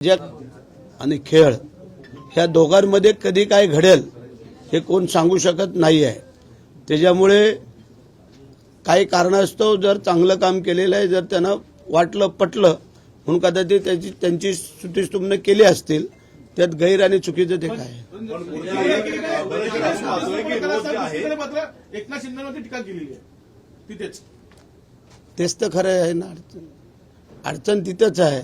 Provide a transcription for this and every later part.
जग आणि खेळ ह्या दोघांमध्ये कधी काय घडेल हे कोण सांगू शकत नाही आहे। त्याच्यामुळे काही कारणास्तव जर चांगलं काम केलेलं आहे, जर त्यांना वाटलं पटलं म्हणून कदाचित त्यांची स्तुतीस्तुमने केली असतील, त्यात गैर आणि चुकीचं ते काय तेच तर खरं आहे ना। अडचण तिथंच आहे।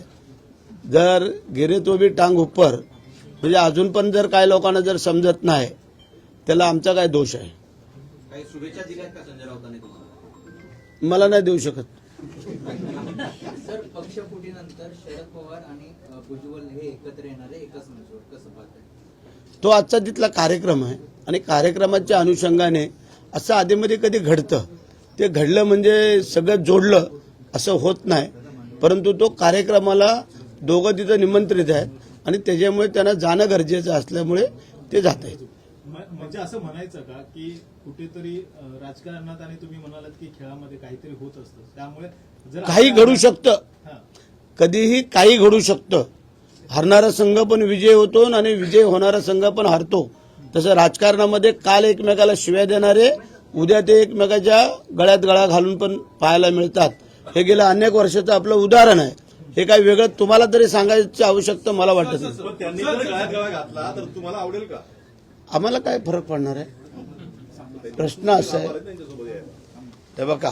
जर गिरे तो भी टांग ऊपर म्हणजे अजून पण जर काही लोकांना जर समजत नाही त्याला आमचा काय दोष आहे। काही शुभेच्छा दिल्यात का संजय राऊतांनी तुम्हाला? मला नाही देऊ शकत। सर, पक्षफुटीनंतर शरद पवार आणि भुजबळ हे एकत्र येणारे एकाच मंचावर कसं पाहताय? तो आजचा तिथला कार्यक्रम आहे आणि कार्यक्रमाच्या अनुषंगाने असं आधीमध्ये कधी घडतं, ते घडलं म्हणजे सगळं जोडलं असं होत नाही। परंतु तो कार्यक्रमाला दोघं तिथं निमंत्रित आहेत आणि त्याच्यामुळे त्यांना जाणं गरजेचं असल्यामुळे ते जात आहेत। म्हणजे असं म्हणायचं का की कुठेतरी राजकारणात आणि तुम्ही म्हणालात की खेळामध्ये काहीतरी होत असतं, त्यामुळे जर काही घडू शकतं, कधीही काही घडू शकतं। हरणारा संघ पण विजय होतो आणि विजय होणारा संघ पण हरतो। तसं राजकारणामध्ये काल एकमेकाला शिव्या देणारे उद्या ते एकमेकाच्या गळ्यात गळा घालून पण पाहायला मिळतात। हे गेलं अनेक वर्षाचं आपलं उदाहरण आहे। हे काही वेगळं तुम्हाला तरी सांगायची आवश्यकता मला वाटत नाही। त्यांनी जर गळ्यात गळा घातला तर तुम्हाला आवडेल का? आम्हाला काय फरक पडणार आहे? प्रश्न असा आहे, हे बघा,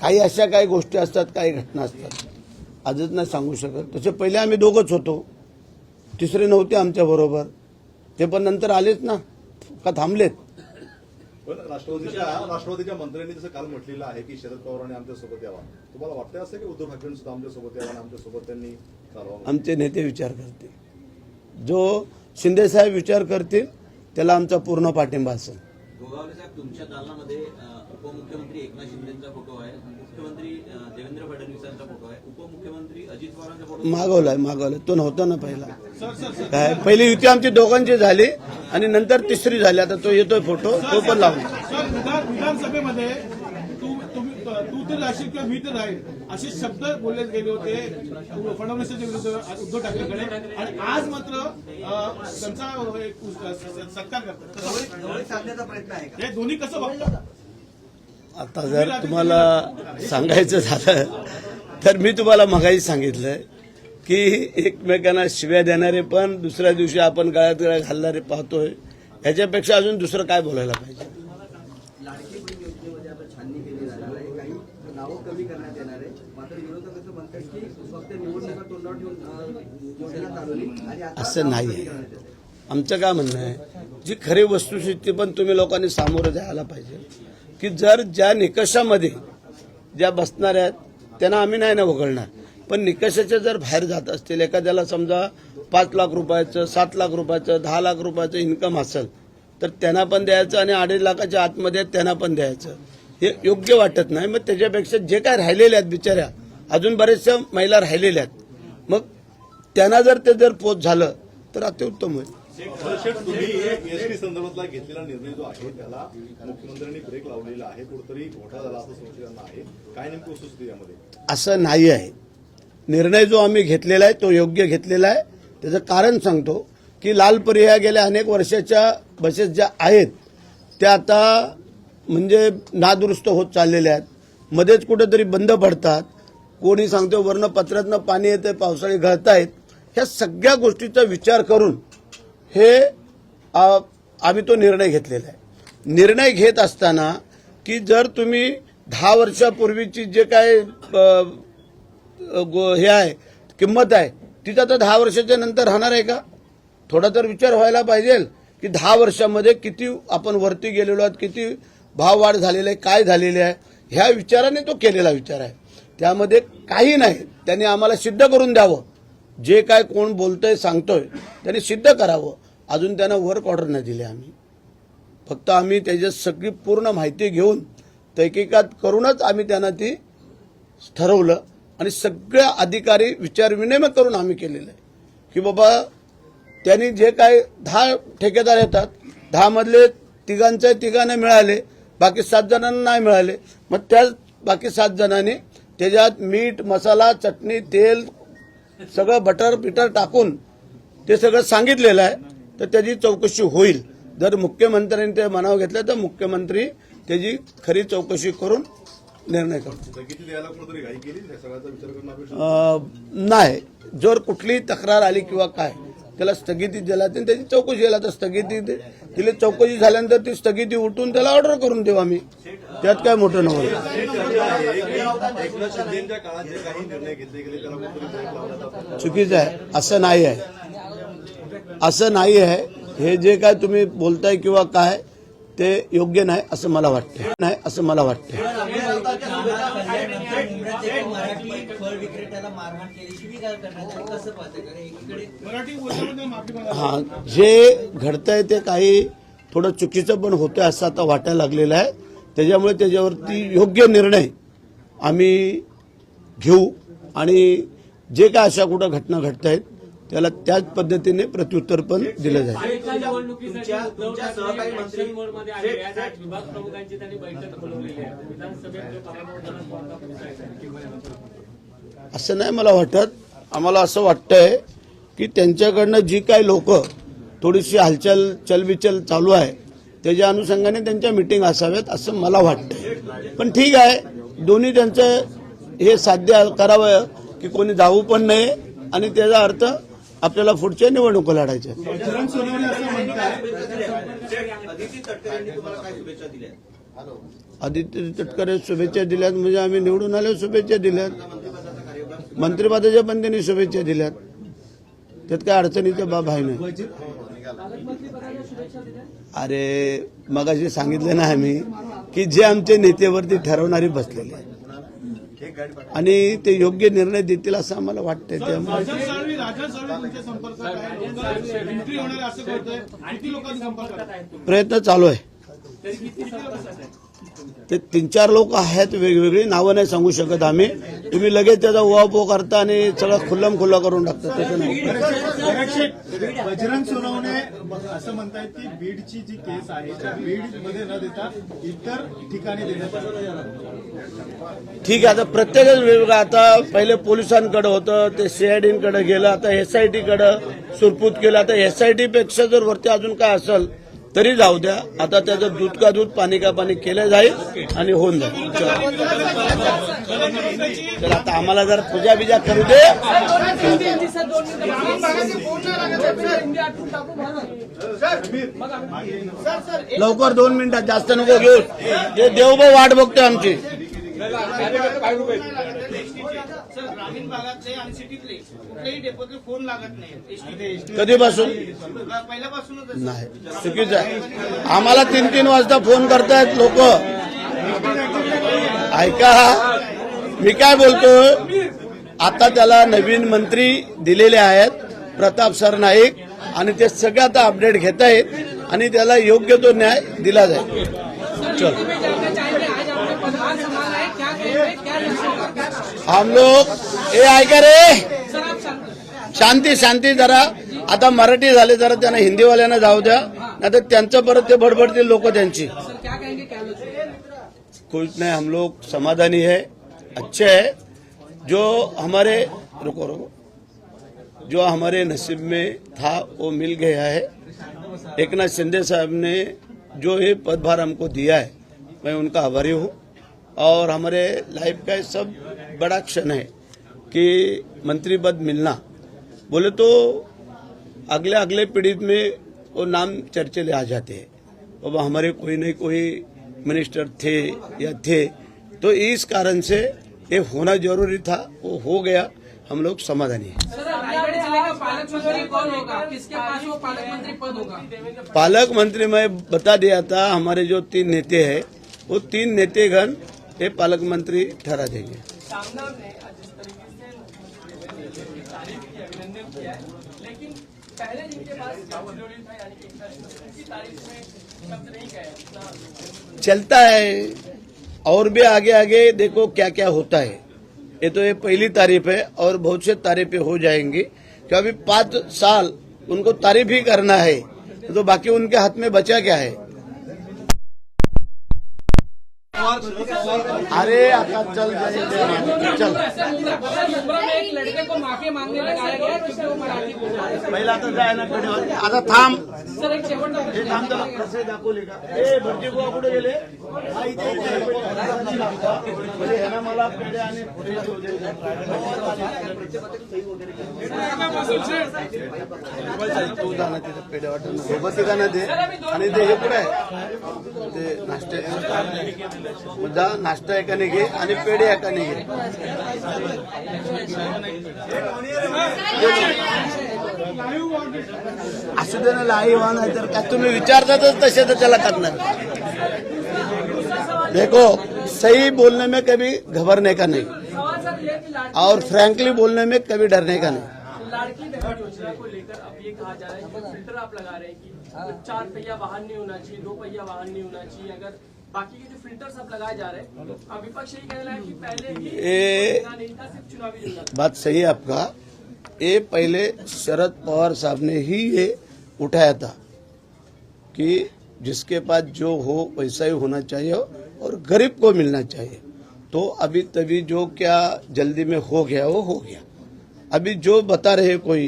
काही अशा काही गोष्टी असतात, काही घटना असतात, आजच नाही सांगू शकत। तसे पहिले आम्ही दोघंच होतो, तिसरे नव्हते आमच्या बरोबर, ते पण नंतर आलेच ना, का थांबलेत? पण राष्ट्रवादीच्या मंत्र्यांनी जसं काल म्हटलेलं आहे की शरद पवारांनी आमच्यासोबत यावा, तुम्हाला वाटतं असं की उद्धव ठाकरेंनी सुद्धा आमच्यासोबत यावा आणि आमच्यासोबत त्यांनी चालवावं? आमचे नेते विचार करतील, जो शिंदे साहेब विचार करतील त्याला आमचा पूर्ण पाठिंबा असेल। गोगावले साहेब, तुमच्या दालनामध्ये उपमुख्यमंत्री एकनाथ शिंदेचा फोटो आहे, मुख्यमंत्री देवेंद्र फडणवीसांचा फोटो आहे, उपमुख्यमंत्री अजित पवारांचा फोटो मागवलाय तो नव्हता ना पहिला। काय पहिली युती आमची दोघांची झाली आणि नंतर तिसरी झाली, आता तो येतोय फोटो, तो पण लावला। विधानसभेमध्ये तू तर राशील किंवा मी तर राहील असे शब्द बोलले गेले होते फडणवीसांच्या विरुद्ध उद्धव ठाकरेंकडे, आणि आज मात्र त्यांचा सत्कार करतात। हे दोन्ही कसं बघतात? आता जर तुम्हाला सांगायचं झालं तर मी तुम्हाला मगाही सांगितलंय की एकमेकांना शिव्या देणारे पण दुसऱ्या दिवशी आपण गळ्यात गळा घालणारे पाहतोय। ह्याच्यापेक्षा अजून दुसरं काय बोलायला पाहिजे? लाडकी बहीण योजनेमध्ये आता छाननी केली जाणार आहे, काही नावं कमी करण्यात येणार आहे, मात्र विरोधक असं म्हणतात की फक्त निवडणुका तोंडावर ठेवून योजना चालवली आणि आता असं नाही आहे। आमचं काय म्हणणं आहे, जी खरी वस्तुस्थिती पण तुम्ही लोकांनी सामोरं जायला पाहिजे की जर ज्या निकषामध्ये ज्या बसणाऱ्या आहेत त्यांना आम्ही नाही ना वगळणार, पण निकषाच्या जर बाहेर जात असतील, एखाद्याला समजा 5 लाख रुपयाचं, 7 लाख रुपयाचं, 10 लाख रुपयाचं इन्कम असेल तर त्यांना पण द्यायचं आणि 2.5 लाखाच्या आतमध्ये त्यांना पण द्यायचं, हे योग्य वाटत नाही। मग त्याच्यापेक्षा जे काय राहिलेले आहेत बिचाऱ्या, अजून बरेचशा महिला राहिलेल्या आहेत, मग त्यांना जर ते जर पोच झालं तर अतिउत्तम होईल। तुम्ही एसटी संदर्भातला घेतलेला निर्णय जो आहे त्याला मुख्यमंत्र्यांनी ब्रेक लावलेला आहे, कुठेतरी घोटाळा झाला असं संशय आहे, काय नेमकं वस्तुस्थिती यामध्ये? असं नाही आहे। निर्णय जो आम्ही घेतलेला आहे तो योग्य घेतलेला आहे। त्याचं कारण सांगतो की लाल पर्याय गेल्या अनेक वर्षाच्या बसेस ज्या आहेत त्या आता म्हणजे नादुरुस्त होत चाललेल्या आहेत, मध्येच कुठेतरी बंद पडतात, कोणी सांगतो वरनं पत्र्यातनं पाणी येतं, पावसाळी गळतायत। ह्या सगळ्या गोष्टीचा विचार करून हे आम्ही तो निर्णय घेतलेला आहे। निर्णय घेत असताना की जर तुम्ही 10 वर्षापूर्वीची जे काय हे आहे किंमत आहे तिथं तर 10 वर्षाच्या नंतर राहणार आहे का? थोडा तर विचार व्हायला पाहिजे की 10 वर्षामध्ये किती आपण वरती गेलेलो आहोत, किती भाववाढ झालेली आहे, काय झालेली आहे, ह्या विचाराने तो केलेला विचार आहे। त्यामध्ये काही नाही, त्यांनी आम्हाला सिद्ध करून द्यावं, जे काय कोण बोलतोय सांगतोय त्यांनी सिद्ध करावं। अजून त्यांना वर्क ऑर्डर नाही दिली आम्ही, फक्त आम्ही त्याची सगळी पूर्ण माहिती घेऊन तहकीकात करूनच आम्ही त्यांना ती ठरवलं आणि सगळ्या अधिकारी विचारविनिमय करून आम्ही केलेलं आहे की बाबा त्यांनी जे काय 10 ठेकेदार येतात, 10 मधले तिघांना मिळाले, बाकी 7 जणांना नाही मिळाले, मग त्या बाकी 7 जणांनी त्याच्यात मीठ, मसाला, चटणी, तेल सगळं बटर पिटर टाकून ते सगळं सांगितलेलं आहे, तर त्याची चौकशी होईल. जर मुख्यमंत्र्यांनी ते मनावर घेतलं तर मुख्यमंत्री त्याची खरी चौकशी करून निर्णय करतो. स्थगिती द्यायला कुठेतरी घाई केली त्या सगळ्याचा विचार करणं अपेक्षित नाही, जर कुठलीही तक्रार आली किंवा काय त्याला स्थगिती दिला तर त्याची चौकशी केला तर स्थगिती दिली. चौकशी झाल्यानंतर ती स्थगिती उठून त्याला ऑर्डर करून देऊ आम्ही. त्यात काय मोठं नव्हतं. एकनाथ शिंदेच्या काळात जे काही निर्णय घेतले गेले त्याला कुठेतरी ब्रेक लावण्याचा चुकीचं आहे. असं नाही आहे, असं नाही आहे. हे जे काय तुम्ही बोलताय किंवा काय ते योग्य नाही असं मला वाटतं. नाही असं मला वाटतं. मराठी फळ विक्रेत्याला मारहाण केली, शिवीगाळ करण्यात आली, कसं पाहते का एकीकडे मराठी बोलण्याबद्दल माफी मागा. हा, जे घडतंय ते काही थोडं चुकीचं पण होतंय असं आता वाटायला लागलेलं आहे. त्याच्यामुळे त्याच्यावरती योग्य निर्णय आम्ही घेऊ आणि जे काय अशा कुठं घटना घडत आहेत त्याला त्याच पद्धतीने प्रत्युत्तर पण दिलं जाईल. तुमच्या सहकारी मंत्री विभाग प्रमुखांची त्यांनी बैठक बोलवलेली आहे. विधानसभेत असं नाही मला वाटत. आम्हाला असं वाटतंय की त्यांच्याकडनं जी काही लोक थोडीशी हालचाल चलबिचल चालू आहे त्याच्या अनुषंगाने त्यांच्या मिटिंग असाव्यात असं मला वाटतंय. पण ठीक आहे, दोन्ही त्यांचं हे साध्य करावं की कोणी जाऊ पण नाही आणि त्याचा अर्थ आपल्याला पुढच्या निवडणुका लढायच्या. बजरंग सोनवणे असं म्हणतात अदिती तटकरे यांनी तुम्हाला काय शुभेच्छा दिल्या? आदित्य तटकरे शुभेच्छा दिल्यात म्हणजे आम्ही निवडून आल्यावर शुभेच्छा दिल्यात. मंत्रिपदाच्या पण त्यांनी शुभेच्छा दिल्यात. त्यात काय अडचणीचं बाब आहे नाही. अरे मगाशी सांगितलं ना आम्ही की जे आमचे नेतेवरती ठरवणारे बसलेले आहेत आणि ते योग्य निर्णय देतील असं आम्हाला वाटतंय. त्यामुळे राजन साळवी तुमच्या संपर्कात आहे, एंट्री होणार आहे असं कळतंय. किती लोकांनी संपर्कात आहे? प्रयत्न चालू आहे. ते 3-4 लोक आहेत, वेगवेगळी नावं नाही सांगू शकत आम्ही. तुम्ही लगेच त्याचा उहापोह करता आणि सगळं खुल्लम खुल्ला करून टाकता. त्याचं नाही. बजरंग सोनवणे असं म्हणतायत की बीडची जी केस आहे त्या बीडमध्ये न देता इतर ठिकाणी देण्यात आली. ठीक आहे, आता प्रत्येकच वेगवेगळं. आता पहिले पोलिसांकडे होतं, ते सीआयडीकडे गेलं, आता एसआयटी कडे सुरपूत केलं. आता एसआयटी पेक्षा जर वरती अजून काय असेल तरी जाऊ द्या. आता त्याचं दूध का दूध पाणी का पाणी केलं जाईल आणि होऊन जाईल. तर आता आम्हाला जर पूजा बिजा करू दे. लवकर 2 मिनिटात, जास्त नको घेऊ. ते देवभाऊ वाट बघतोय आमची. सर, ग्रामीण भागातले आणि सिटीतले कुठल्याही डेपोतले फोन लागत नाही. कधीपासून पहिल्यापासूनच नाही, चुकीचं आहे. आम्हाला 3-3 वाजता फोन करतायत लोक. ऐका, मी काय बोलतोय, आता त्याला नवीन मंत्री दिलेले आहेत प्रताप सरनाईक आणि ते सगळं आता अपडेट घेत आहेत आणि त्याला योग्य तो न्याय दिला जाईल. चल हम लोग हे ऐका रे, शांती शांती जरा. आता मराठी झाले, जरा त्यांना हिंदीवाल्यांना जाऊ द्या, नाही तर त्यांचं परत ते बडबडतील लोक त्यांची. कुछ नहीं, हम लोग समाधानी है, अच्छे है. जो हमारे जो हमारे नसीब में था वो मिल गया है. एकनाथ शिंदे साहब ने जो ये पदभार हमको दिया है मैं उनका आभारी हूँ. और हमारे लाइफ का सब बड़ा क्षण है कि मंत्री पद मिलना. बोले तो अगले पीढ़ी में वो नाम चर्चे ले आ जाते हैं. अब हमारे कोई नहीं कोई मिनिस्टर थे या थे, तो इस कारण से ये होना जरूरी था, वो हो गया. हम लोग समाधानी हैं. रायगढ़ जिले का पालक मंत्री कौन होगा? किसके पास वो पालक मंत्री पद होगा? पालक मंत्री मैं बता दिया था, हमारे जो 3 नेते हैं वो 3 नेतेगण ये पालक मंत्री ठहरा देंगे. लेकिन पहले जिनके पास जरूरी था, यानी कि उनकी तारीफ में शब्द नहीं कहे. चलता है और भी आगे आगे देखो क्या क्या होता है. ये तो ये पहली तारीफ है और बहुत से तारीफें हो जाएंगी. कि अभी 5 साल उनको तारीफ ही करना है, तो बाकी उनके हाथ में बचा क्या है. अरे आता चल चल मुंब्रा में एक लड़के को माफी मांगने लगाया गया क्योंकि वो मराठी बोल रहा है। पहिला तर जाय ना पेढे आता थांब सर एक शेवटचा हे थांब त्याला कसे दाखवले का ए भटजी बुवा कुठे गेले हा, इथे ह्यानं मला पेढे आणि पुढे तू जाणं तिथे पेढे वाटून सोबत का ना ते आणि ते हे कुठे आहे ते नाश्ते जा नाश्ता एकाने घे आणि पेढे एकाने घे असू दे ना लाईव्ह व्हा नाही तर काय तुम्ही विचारतातच तसे तर त्याला करणार देखो सही बोलने में कभी घबरने का नहीं सवाल सर ये कि और फ्रैंकली बोलने में कभी डरने का नहीं लाड़की बहन योजना को लेकर अब ये कहा जा रहा है कि फिल्टर आप लगा रहे हैं कि 4 पहिया वाहन नहीं होना चाहिए, 2 पहिया वाहन नहीं होना चाहिए। अगर बाकी के जो फिल्टर्स आप लगाए जा रहे हैं, अब विपक्ष यही कहना है कि पहले ही योजना नहीं था, सिर्फ चुनावी योजना था। बात सही है आपका। ये पहले शरद पवार साहब ने ही ये उठाया था कि जिसके पास जो हो वैसा ही होना चाहिए और गरीब को मिलना चाहिए। तो अभी तभी जो क्या जल्दी में हो गया वो हो गया। अभी जो बता रहे कोई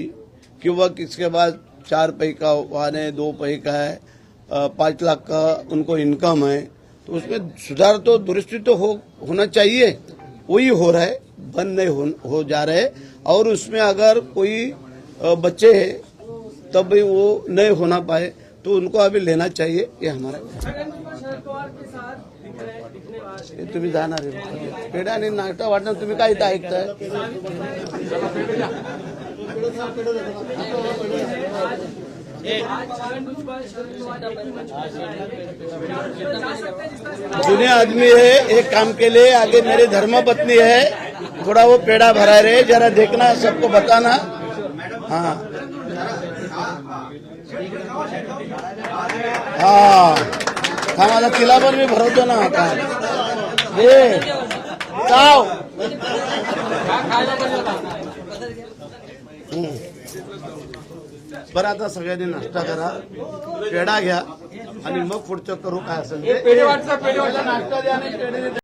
कि वह किसके बाद 4 पहिया का वाहन है, 2 पहिया का है, 5 लाख का उनको इनकम है, तो उसमें सुधार तो दुरुस्ती तो होना चाहिए। वही हो रहा है, बंद नहीं हो जा रहे। और उसमें अगर कोई बच्चे है तब भी वो नहीं होना पाए तो उनको अभी लेना चाहिए। ये हमारा शरद पवार के साथ दिखने वाले हे तुम्ही जाणार आहे पेढा आणि नाश्ता वाटणार तुम्ही काय इथं ऐकताय जुने आदमी है एक काम के लिए आगे मेरी धर्मपत्नी है थोड़ा वो पेड़ा भरा रहे जरा देखना सबको बताना हाँ हाँ आम्हाला तिला पण मी भरवतो ना आता हे चाव बरं आता सगळ्यांनी नाश्ता करा पेढा घ्या आणि मग पुढचं करू काय असेल ते. नाश्ता द्या आणि पेढे